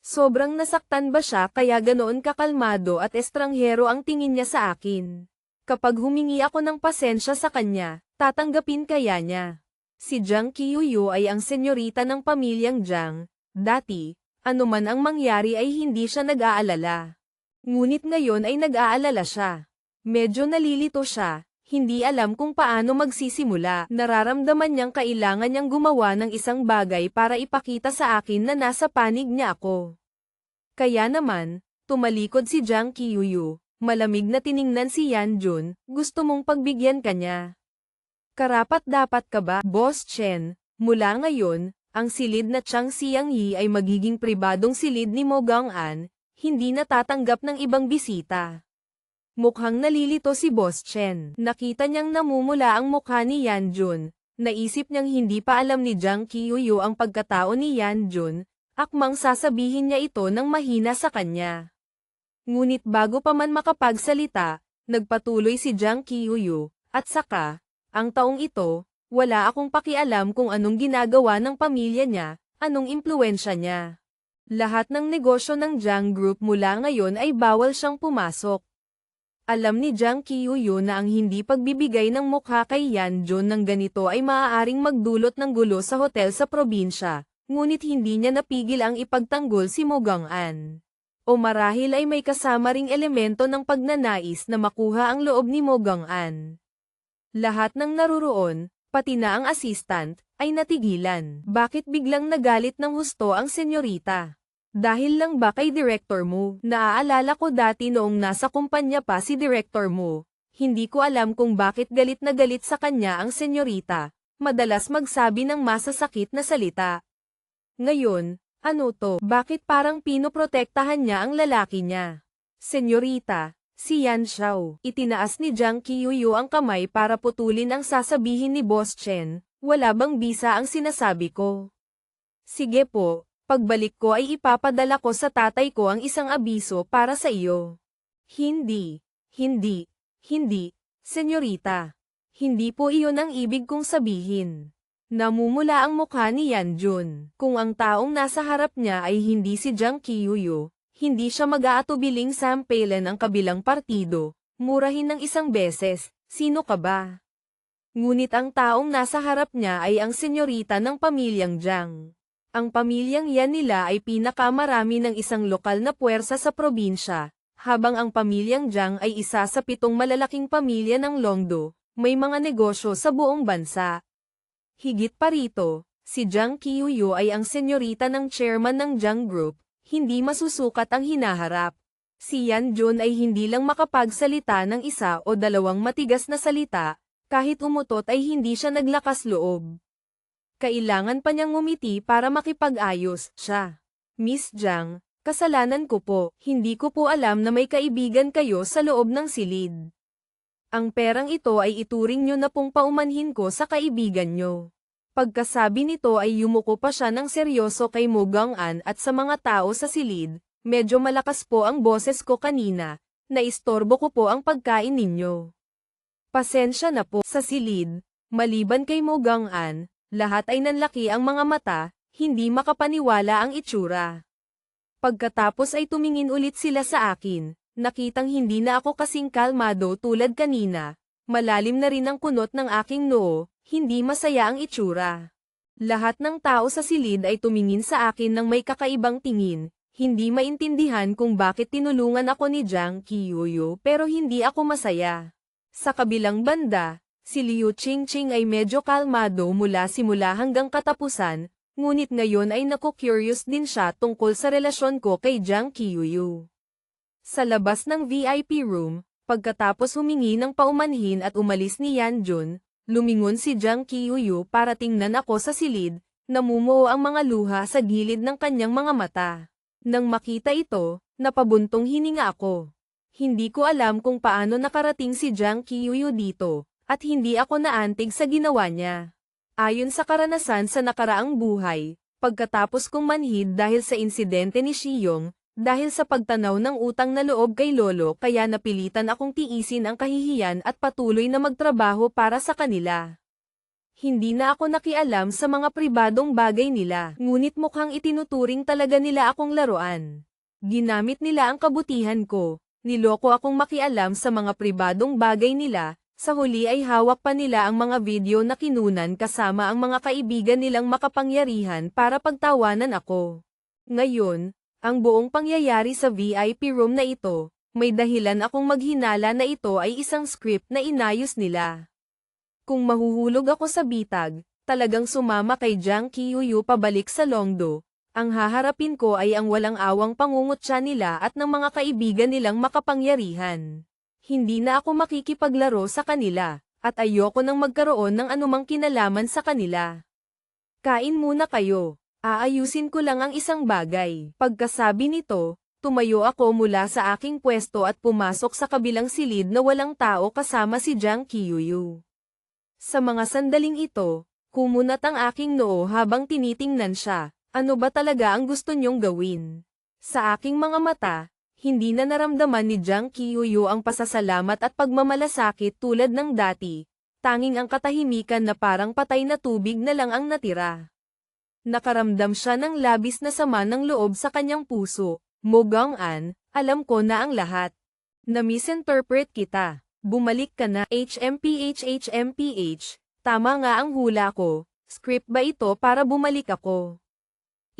Sobrang nasaktan ba siya kaya ganoon kakalmado at estranghero ang tingin niya sa akin? Kapag humingi ako ng pasensya sa kanya, tatanggapin kaya niya? Si Jang Kyuyo ay ang senyorita ng pamilyang Jang. Dati, anuman ang mangyari ay hindi siya nag-aalala. Ngunit ngayon ay nag-aalala siya. Medyo nalilito siya. Hindi alam kung paano magsisimula. Nararamdaman niyang kailangan niyang gumawa ng isang bagay para ipakita sa akin na nasa panig niya ako. Kaya naman, tumalikod si Jang Kyuyo, malamig na tiningnan si Yanjun, gusto mong pagbigyan ka niya. Karapat-dapat ka ba, Boss Chen? Mula ngayon, ang silid na Chang Xiangyi ay magiging pribadong silid ni Mo Gang-an, hindi natatanggap ng ibang bisita. Mukhang nalilito si Boss Chen. Nakita niyang namumula ang mukha ni Yanjun. Naisip niyang hindi pa alam ni Jang Kyuyo ang pagkatao ni Yanjun, akmang sasabihin niya ito ng mahina sa kanya. Ngunit bago pa man makapagsalita, nagpatuloy si Jang Kyuyo, at saka, ang taong ito, wala akong pakialam kung anong ginagawa ng pamilya niya, anong impluwensya niya. Lahat ng negosyo ng Jang Group mula ngayon ay bawal siyang pumasok. Alam ni Jang Kyuyo na ang hindi pagbibigay ng mukha kay Yanjun ng ganito ay maaaring magdulot ng gulo sa hotel sa probinsya, ngunit hindi niya napigil ang ipagtanggol si Mo Gang-an. O marahil ay may kasama ring elemento ng pagnanais na makuha ang loob ni Mo Gang-an. Lahat ng naruroon, pati na ang assistant, ay natigilan. Bakit biglang nagalit ng husto ang senyorita? Dahil lang ba kay director mo? Naaalala ko dati noong nasa kumpanya pa si director mo. Hindi ko alam kung bakit galit na galit sa kanya ang senyorita. Madalas magsabi ng masasakit na salita. Ngayon, Ano to? Bakit parang pinoprotektahan niya ang lalaki niya? Senyorita, si Yan Xiao. Itinaas ni Jiang Qiuyu ang kamay para putulin ang sasabihin ni Boss Chen. Wala bang bisa ang sinasabi ko? Sige po, pagbalik ko ay ipapadala ko sa tatay ko ang isang abiso para sa iyo. Hindi, hindi, senyorita. Hindi po iyon ang ibig kong sabihin. Namumula ang mukha ni Yan Jun. Kung ang taong nasa harap niya ay hindi si Jiang Qiuyu, hindi siya mag-aatubiling sampalan ang kabilang partido, murahin ng isang beses, sino ka ba? Ngunit ang taong nasa harap niya ay ang senyorita ng pamilyang Jiang. Ang pamilyang yan nila ay pinakamarami ng isang lokal na puwersa sa probinsya, habang ang pamilyang Jiang ay isa sa 7 malalaking pamilya ng Longdo, may mga negosyo sa buong bansa. Higit pa rito, si Jiang Qiuyu ay ang senyorita ng chairman ng Jiang Group, hindi masusukat ang hinaharap. Si Yan Jun ay hindi lang makapagsalita ng isa o dalawang matigas na salita, kahit umutot ay hindi siya naglakas loob. Kailangan pa niyang ngumiti para makipag-ayos siya. Miss Jiang, kasalanan ko po, hindi ko po alam na may kaibigan kayo sa loob ng silid. Ang perang ito ay ituring nyo na pong paumanhin ko sa kaibigan nyo. Pagkasabi nito ay yumuko pa siya ng seryoso kay Mo Gang-an at sa mga tao sa silid, medyo malakas po ang boses ko kanina, naistorbo ko po ang pagkain ninyo. Pasensya na po. Sa silid, maliban kay Mo Gang-an, lahat ay nanlaki ang mga mata, hindi makapaniwala ang itsura. Pagkatapos ay tumingin ulit sila sa akin. Nakitang hindi na ako kasing kalmado tulad kanina, malalim na rin ang kunot ng aking noo, hindi masaya ang itsura. Lahat ng tao sa silid ay tumingin sa akin ng may kakaibang tingin, hindi maintindihan kung bakit tinulungan ako ni Jiang Qiuyu pero hindi ako masaya. Sa kabilang banda, si Liu Qingqing ay medyo kalmado mula simula hanggang katapusan, ngunit ngayon ay naku-curious din siya tungkol sa relasyon ko kay Jiang Qiuyu. Sa labas ng VIP room, pagkatapos humingi ng paumanhin at umalis ni Yan Jun, lumingon si Jiang Qiuyu para tingnan ako sa silid, namumuo ang mga luha sa gilid ng kanyang mga mata. Nang makita ito, napabuntong hininga ako. Hindi ko alam kung paano nakarating si Jiang Qiuyu dito, at hindi ako naantig sa ginawa niya. Ayon sa karanasan sa nakaraang buhay, pagkatapos kong manhid dahil sa insidente ni Shiyong, dahil sa pagtanaw ng utang na loob kay Lolo kaya napilitan akong tiisin ang kahihiyan at patuloy na magtrabaho para sa kanila. Hindi na ako nakialam sa mga pribadong bagay nila, ngunit mukhang itinuturing talaga nila akong laruan. Ginamit nila ang kabutihan ko, niloko akong makialam sa mga pribadong bagay nila, sa huli ay hawak pa nila ang mga video na kinunan kasama ang mga kaibigan nilang makapangyarihan para pagtawanan ako. Ngayon, ang buong pangyayari sa VIP room na ito, may dahilan akong maghinala na ito ay isang script na inayos nila. Kung mahuhulog ako sa bitag, talagang sumama kay Jiang Qiuyu pabalik sa Longdo, ang haharapin ko ay ang walang awang pangungutya nila at ng mga kaibigan nilang makapangyarihan. Hindi na ako makikipaglaro sa kanila, at ayoko nang magkaroon ng anumang kinalaman sa kanila. Kain muna kayo. Aayusin ko lang ang isang bagay. Pagkasabi nito, tumayo ako mula sa aking pwesto at pumasok sa kabilang silid na walang tao kasama si Jiang Qiuyu. Sa mga sandaling ito, kumunat ang aking noo habang tinitingnan siya. Ano ba talaga ang gusto niyong gawin? Sa aking mga mata, hindi na naramdaman ni Jiang Qiuyu ang pasasalamat at pagmamalasakit tulad ng dati. Tanging ang katahimikan na parang patay na tubig na lang ang natira. Nakaramdam siya ng labis na sama ng loob sa kanyang puso. Mo Gang-an, alam ko na ang lahat. Na-misinterpret kita. Bumalik ka na. HMPH. Tama nga ang hula ko. Script ba ito para bumalik ako?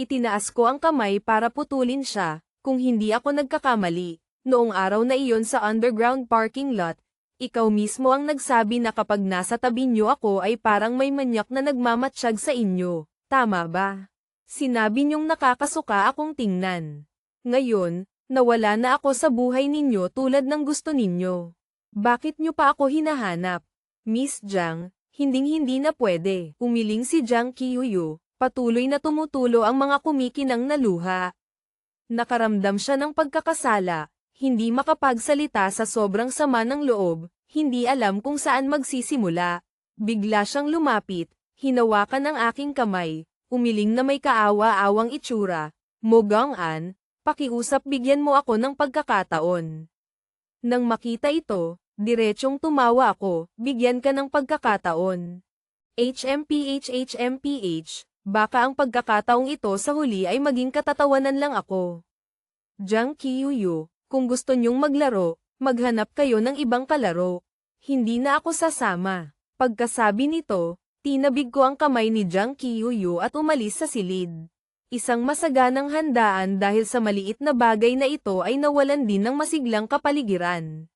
Itinaas ko ang kamay para putulin siya, kung hindi ako nagkakamali. Noong araw na iyon sa underground parking lot, ikaw mismo ang nagsabi na kapag nasa tabi niyo ako ay parang may manyak na nagmamatsyag sa inyo. Tama ba? Sinabi niyong nakakasuka akong tingnan. Ngayon, nawala na ako sa buhay ninyo tulad ng gusto ninyo. Bakit niyo pa ako hinahanap? Miss Jiang, hinding-hindi na pwede. Umiling si Jiang Qiuyu, Patuloy na tumutulo ang mga kumikinang na luha. Nakaramdam siya ng pagkakasala, hindi makapagsalita sa sobrang sama ng loob, hindi alam kung saan magsisimula. Bigla siyang lumapit, hinawakan ang aking kamay, umiling na may kaawa-awang itsura. Mogang-an, pakiusap bigyan mo ako ng pagkakataon. Nang makita ito, diretsyong tumawa ako, bigyan ka ng pagkakataon. HMPH, baka ang pagkakataong ito sa huli ay maging katatawanan lang ako. Jiang Qiuyu, kung gusto niyong maglaro, maghanap kayo ng ibang kalaro. Hindi na ako sasama. Pagkasabi nito, tinabig ko ang kamay ni Jiang Qiuyu at umalis sa silid. Isang masaganang handaan dahil sa maliit na bagay na ito ay nawalan din ng masiglang kapaligiran.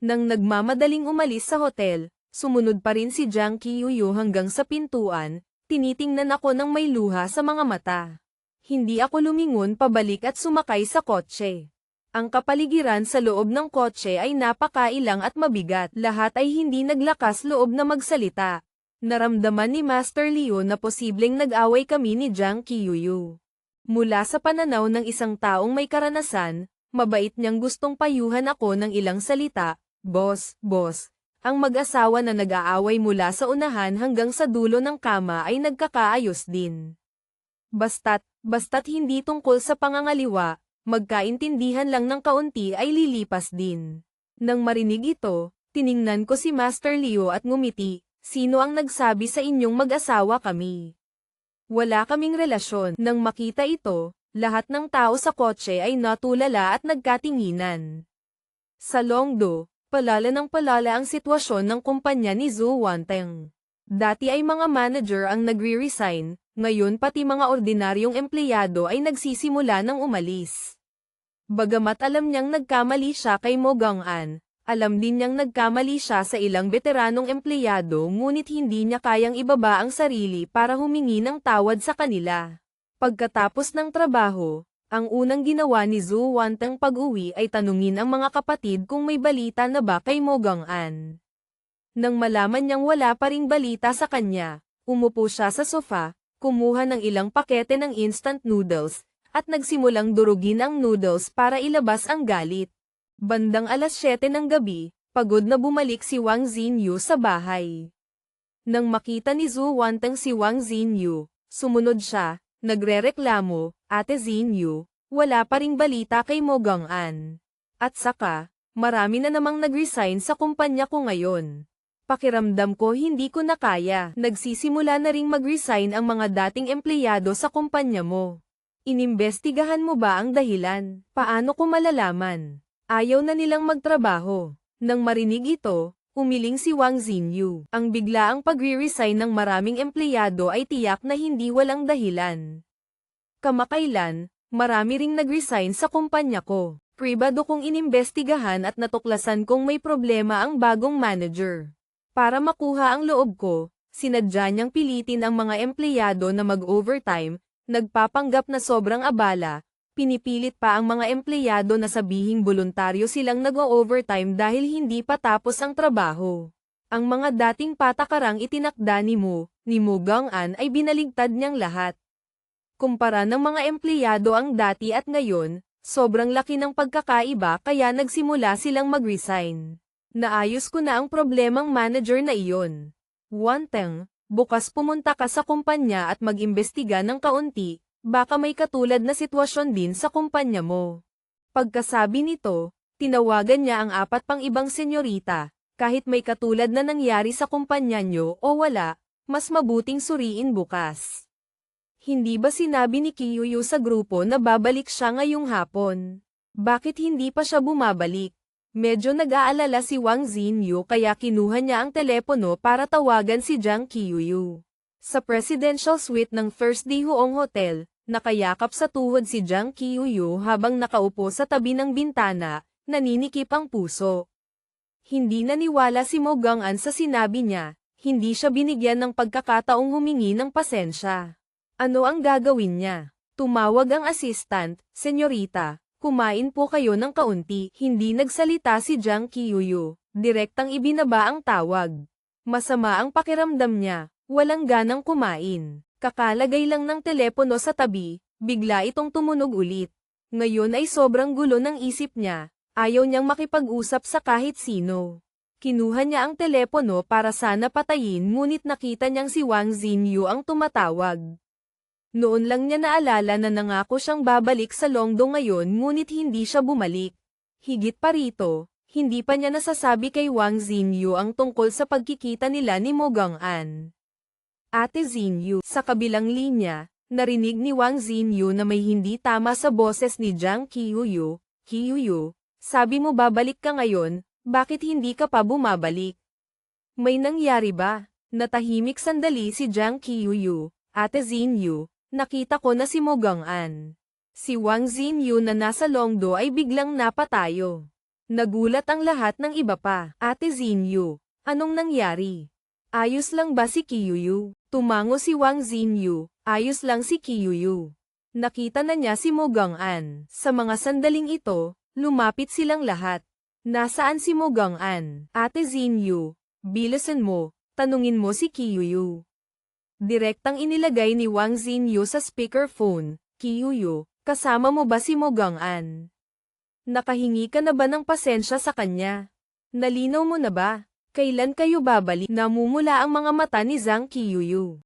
Nang nagmamadaling umalis sa hotel, sumunod pa rin si Jiang Qiuyu hanggang sa pintuan. Tinitingnan ako ng may luha sa mga mata. Hindi ako lumingon pabalik at sumakay sa kotse. Ang kapaligiran sa loob ng kotse ay napakailang at mabigat. Lahat ay hindi naglakas loob na magsalita. Naramdaman ni Master Leo na posibleng nag-away kami ni Jiang Qiuyu. Mula sa pananaw ng isang taong may karanasan, mabait niyang gustong payuhan ako ng ilang salita. Boss. Ang mag-asawa na nag-aaway mula sa unahan hanggang sa dulo ng kama ay nagkakaayos din. Basta't hindi tungkol sa pangangaliwa, magkaintindihan lang ng kaunti ay lilipas din. Nang marinig ito, tiningnan ko si Master Leo at ngumiti. Sino ang nagsabi sa inyong mag-asawa kami? Wala kaming relasyon. Nang makita ito, lahat ng tao sa kotse ay natulala at nagkatinginan. Sa Longdo, palala ang sitwasyon ng kumpanya ni Zhu Wanteng. Dati ay mga manager ang nagre-resign, ngayon pati mga ordinaryong empleyado ay nagsisimula ng umalis. Bagamat alam niyang nagkamali siya kay Mo Gang-an, alam din niyang nagkamali siya sa ilang veteranong empleyado ngunit hindi niya kayang ibaba ang sarili para humingi ng tawad sa kanila. Pagkatapos ng trabaho, ang unang ginawa ni Zhu Wanteng pag-uwi ay tanungin ang mga kapatid kung may balita na ba kay Mo Gang-an. Nang malaman niyang wala pa ring balita sa kanya, umupo siya sa sofa, kumuha ng ilang pakete ng instant noodles, at nagsimulang durugin ang noodles para ilabas ang galit. Bandang alas 7 ng gabi, pagod na bumalik si Wang Xinyu sa bahay. Nang makita ni Zhu Wanteng si Wang Xinyu, sumunod siya. Nagrereklamo, Ate Xinyu, wala pa ring balita kay Mo Gang-an. At saka, marami na namang nag-resign sa kumpanya ko ngayon. Pakiramdam ko hindi ko na kaya. Nagsisimula na ring mag-resign ang mga dating empleyado sa kumpanya mo. Inimbestigahan mo ba ang dahilan? Paano ko malalaman? Ayaw na nilang magtrabaho. Nang marinig ito, umiling si Wang Xinyu. Ang biglaang pagre-resign ng maraming empleyado ay tiyak na hindi walang dahilan. Kamakailan, marami ring nag-resign sa kumpanya ko. Pribado kong inimbestigahan at natuklasan kong may problema ang bagong manager. Para makuha ang loob ko, sinadya niyang pilitin ang mga empleyado na mag-overtime, nagpapanggap na sobrang abala, pinipilit pa ang mga empleyado na sabihing voluntaryo silang nag-overtime dahil hindi pa tapos ang trabaho. Ang mga dating patakarang itinakda ni Mo Gang-an ay binaligtad niyang lahat. Kumpara ng mga empleyado ang dati at ngayon, sobrang laki ng pagkakaiba kaya nagsimula silang mag-resign. Naayos ko na ang problemang manager na iyon. Wanteng, bukas pumunta ka sa kumpanya at mag-imbestiga ng kaunti. Baka may katulad na sitwasyon din sa kumpanya mo. Pagkasabi nito, tinawagan niya ang 4 pang ibang senyorita, kahit may katulad na nangyari sa kumpanya niyo o wala, mas mabuting suriin bukas. Hindi ba sinabi ni Qiuyu sa grupo na babalik siya ngayong hapon? Bakit hindi pa siya bumabalik? Medyo nag-aalala si Wang Xinyu kaya kinuha niya ang telepono para tawagan si Jiang Qiuyu. Sa presidential suite ng Thursday Huong Hotel, nakayakap sa tuhod si Jiang Qiuyu habang nakaupo sa tabi ng bintana, naninikip ang puso. Hindi naniwala si Mo Gang-an sa sinabi niya, hindi siya binigyan ng pagkakataong humingi ng pasensya. Ano ang gagawin niya? Tumawag ang assistant, Senyorita, kumain po kayo ng kaunti. Hindi nagsalita si Jiang Qiuyu, direktang ibinaba ang tawag. Masama ang pakiramdam niya, walang ganang kumain. Kakalagay lang ng telepono sa tabi, bigla itong tumunog ulit. Ngayon ay sobrang gulo ng isip niya, ayaw niyang makipag-usap sa kahit sino. Kinuha niya ang telepono para sana patayin ngunit nakita niyang si Wang Xinyu ang tumatawag. Noon lang niya naalala na nangako siyang babalik sa Longdo ngayon ngunit hindi siya bumalik. Higit pa rito, hindi pa niya nasasabi kay Wang Xinyu ang tungkol sa pagkikita nila ni Mo Gang-an. Ate Xinyu, sa kabilang linya, narinig ni Wang Xinyu na may hindi tama sa boses ni Jiang Qiuyu. Qiuyu, sabi mo babalik ka ngayon, bakit hindi ka pa bumabalik? May nangyari ba? Natahimik sandali si Jiang Qiuyu. Ate Xinyu, nakita ko na si Mo Gang-an. Si Wang Xinyu na nasa Longdo ay biglang napatayo. Nagulat ang lahat ng iba pa. Ate Xinyu, anong nangyari? Ayos lang ba si Qiuyu? Tumango si Wang Xinyu, ayos lang si Qiuyu. Nakita na niya si Mo Gang-an. Sa mga sandaling ito, lumapit silang lahat. Nasaan si Mo Gang-an? Ate Xinyu, bilisan mo, tanungin mo si Qiuyu. Direktang inilagay ni Wang Xinyu sa speakerphone. Qiuyu, kasama mo ba si Mo Gang-an? Nakahingi ka na ba ng pasensya sa kanya? Nalinaw mo na ba? Kailan kayo babalik? Namumula ang mga mata ni Zhang Qiuyu.